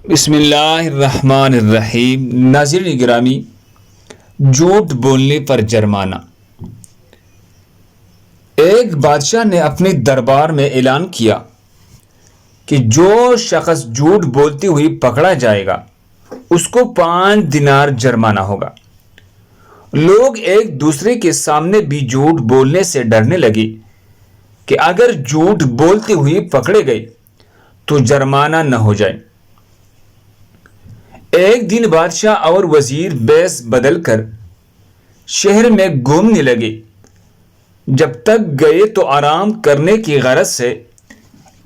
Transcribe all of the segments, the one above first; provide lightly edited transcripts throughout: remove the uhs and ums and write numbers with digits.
بسم اللہ الرحمن الرحیم۔ ناظرین گرامی، جھوٹ بولنے پر جرمانہ۔ ایک بادشاہ نے اپنے دربار میں اعلان کیا کہ جو شخص جھوٹ بولتی ہوئی پکڑا جائے گا اس کو 5 دینار جرمانہ ہوگا۔ لوگ ایک دوسرے کے سامنے بھی جھوٹ بولنے سے ڈرنے لگے کہ اگر جھوٹ بولتے ہوئے پکڑے گئے تو جرمانہ نہ ہو جائے۔ ایک دن بادشاہ اور وزیر بیس بدل کر شہر میں گھومنے لگے۔ جب تک گئے تو آرام کرنے کی غرض سے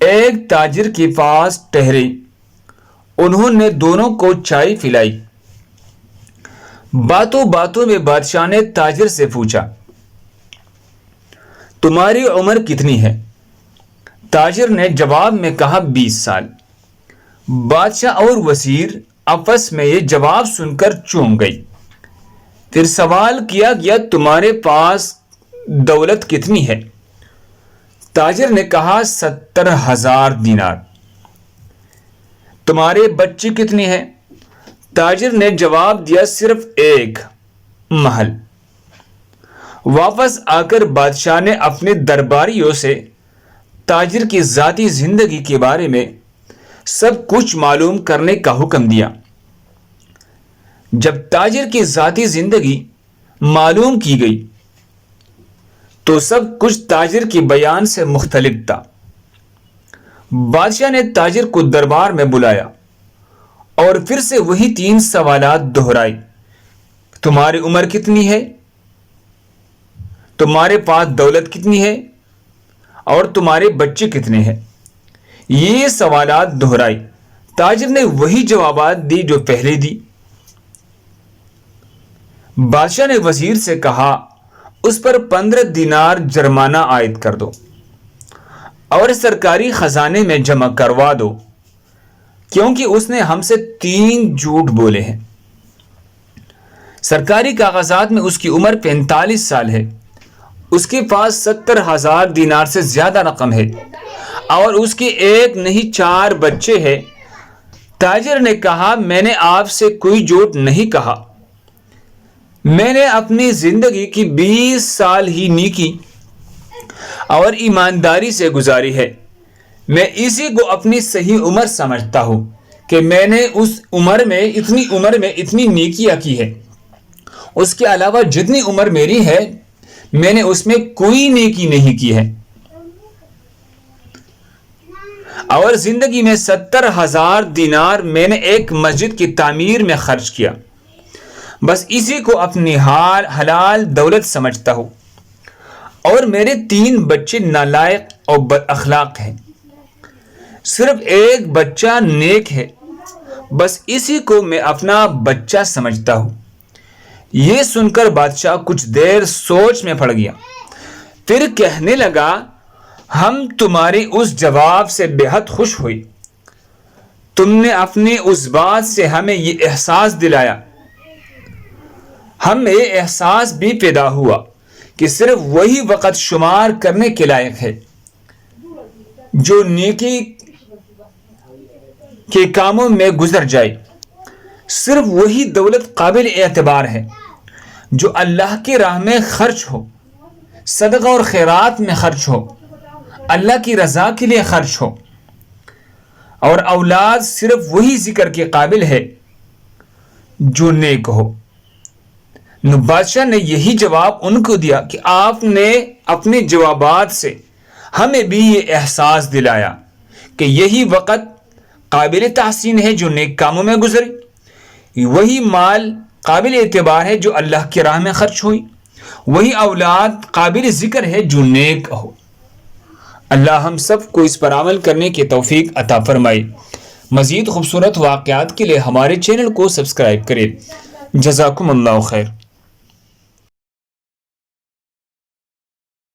ایک تاجر کے پاس ٹھہرے۔ انہوں نے دونوں کو چائے پلائی۔ باتوں باتوں میں بادشاہ نے تاجر سے پوچھا، تمہاری عمر کتنی ہے؟ تاجر نے جواب میں کہا 20 سال۔ بادشاہ اور وزیر آپس میں یہ جواب سن کر چونک گئی۔ پھر سوال کیا گیا، تمہارے پاس دولت کتنی ہے؟ تاجر نے کہا 70,000 دینار۔ تمہارے بچے کتنے ہیں؟ تاجر نے جواب دیا، صرف ایک محل۔ واپس آ کر بادشاہ نے اپنے درباریوں سے تاجر کی ذاتی زندگی کے بارے میں سب کچھ معلوم کرنے کا حکم دیا۔ جب تاجر کی ذاتی زندگی معلوم کی گئی تو سب کچھ تاجر کے بیان سے مختلف تھا۔ بادشاہ نے تاجر کو دربار میں بلایا اور پھر سے وہی 3 سوالات دہرائے۔ تمہاری عمر کتنی ہے؟ تمہارے پاس دولت کتنی ہے؟ اور تمہارے بچے کتنے ہیں؟ یہ سوالات دہرائی۔ تاجر نے وہی جوابات دی جو پہلے دی۔ بادشاہ نے وزیر سے کہا، اس پر 15 دینار جرمانہ عائد کر دو اور سرکاری خزانے میں جمع کروا دو، کیونکہ اس نے ہم سے 3 جھوٹ بولے ہیں۔ سرکاری کاغذات میں اس کی عمر 45 سال ہے۔ اس کے پاس 70,000 دینار سے زیادہ رقم ہے اور اس کے ایک نہیں 4 بچے ہیں۔ تاجر نے کہا، میں نے آپ سے کوئی جھوٹ نہیں کہا۔ میں نے اپنی زندگی کی 20 سال ہی نیکی اور ایمانداری سے گزاری ہے۔ میں اسی کو اپنی صحیح عمر سمجھتا ہوں کہ میں نے اتنی عمر میں اتنی نیکیاں کی ہے۔ اس کے علاوہ جتنی عمر میری ہے میں نے اس میں کوئی نیکی نہیں کی ہے۔ اور زندگی میں 70,000 دینار میں نے ایک مسجد کی تعمیر میں خرچ کیا۔ بس اسی کو اپنی حلال دولت سمجھتا ہوں۔ اور میرے 3 بچے نالائق اور بد اخلاق ہیں۔ صرف ایک بچہ نیک ہے، بس اسی کو میں اپنا بچہ سمجھتا ہوں۔ یہ سن کر بادشاہ کچھ دیر سوچ میں پڑ گیا، پھر کہنے لگا، ہم تمہاری اس جواب سے بے حد خوش ہوئی۔ تم نے اپنی اس بات سے ہمیں یہ احساس دلایا، ہمیں احساس بھی پیدا ہوا کہ صرف وہی وقت شمار کرنے کے لائق ہے جو نیکی کے کاموں میں گزر جائے۔ صرف وہی دولت قابل اعتبار ہے جو اللہ کی راہ میں خرچ ہو، صدقہ اور خیرات میں خرچ ہو، اللہ کی رضا کے لیے خرچ ہو۔ اور اولاد صرف وہی ذکر کے قابل ہے جو نیک ہو۔ بادشاہ نے یہی جواب ان کو دیا کہ آپ نے اپنے جوابات سے ہمیں بھی یہ احساس دلایا کہ یہی وقت قابل تحسین ہے جو نیک کاموں میں گزرے، وہی مال قابل اعتبار ہے جو اللہ کی راہ میں خرچ ہوئی، وہی اولاد قابل ذکر ہے جو نیک ہو۔ اللہ ہم سب کو اس پر عمل کرنے کی توفیق عطا فرمائے۔ مزید خوبصورت واقعات کے لیے ہمارے چینل کو سبسکرائب کریں۔ جزاکم اللہ خیر۔